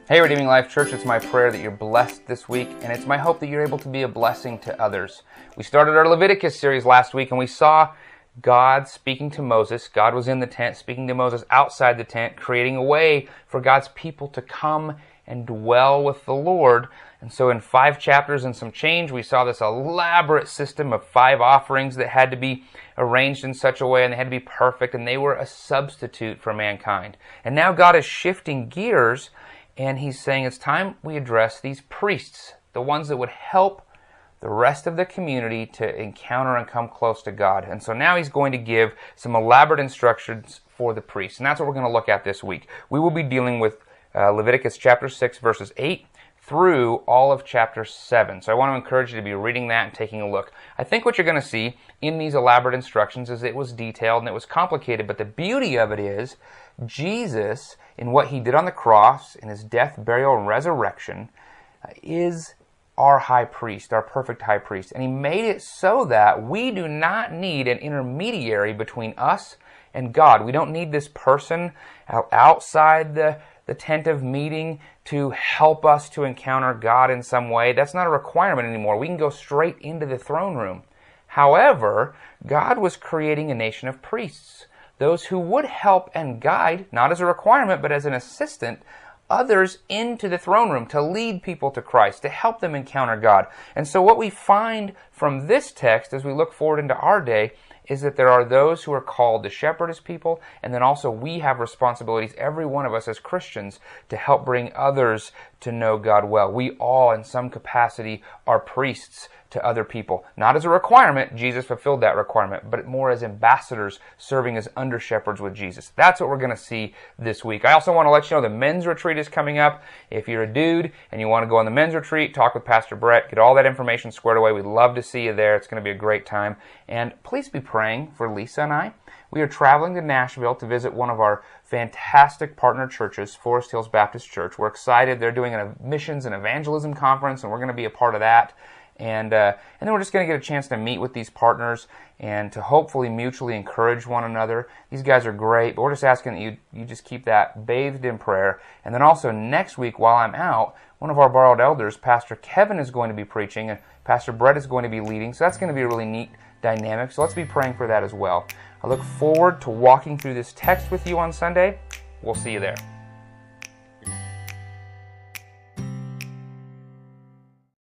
Hey, Redeeming Life Church, it's my prayer that you're blessed this week, and it's my hope that you're able to be a blessing to others. We started our Leviticus series last week, and we saw God speaking to Moses. God was in the tent, speaking to Moses outside the tent, creating a way for God's people to come and dwell with the Lord. And so in 5 chapters and some change, we saw this elaborate system of 5 offerings that had to be arranged in such a way, and they had to be perfect, and they were a substitute for mankind. And now God is shifting gears, and he's saying it's time we address these priests, the ones that would help the rest of the community to encounter and come close to God. And so now he's going to give some elaborate instructions for the priests. And that's what we're going to look at this week. We will be dealing with Leviticus chapter 6, verses 8 through all of chapter 7. So I want to encourage you to be reading that and taking a look. I think what you're going to see in these elaborate instructions is it was detailed and it was complicated, but the beauty of it is Jesus, in what he did on the cross, in his death, burial, and resurrection, is our high priest, our perfect high priest. And he made it so that we do not need an intermediary between us and God. We don't need this person outside the tent of meeting to help us to encounter God in some way. That's not a requirement anymore. We can go straight into the throne room. However, God was creating a nation of priests, those who would help and guide, not as a requirement, but as an assistant, others into the throne room to lead people to Christ, to help them encounter God. And so what we find from this text as we look forward into our day is that there are those who are called to shepherd his people, and then also we have responsibilities, every one of us as Christians, to help bring others to know God well. We all, in some capacity, are priests to other people. Not as a requirement, Jesus fulfilled that requirement, but more as ambassadors serving as under-shepherds with Jesus. That's what we're going to see this week. I also want to let you know the men's retreat is coming up. If you're a dude and you want to go on the men's retreat, talk with Pastor Brett, get all that information squared away. We'd love to see you there. It's going to be a great time. And please be praying for Lisa and I. We are traveling to Nashville to visit one of our fantastic partner churches, Forest Hills Baptist Church. We're excited. They're doing a missions and evangelism conference, and we're going to be a part of that. And then we're just going to get a chance to meet with these partners and to hopefully mutually encourage one another. These guys are great, but we're just asking that you just keep that bathed in prayer. And then also next week while I'm out, one of our borrowed elders, Pastor Kevin, is going to be preaching, and Pastor Brett is going to be leading. So that's going to be a really neat dynamic. So let's be praying for that as well. I look forward to walking through this text with you on Sunday. We'll see you there.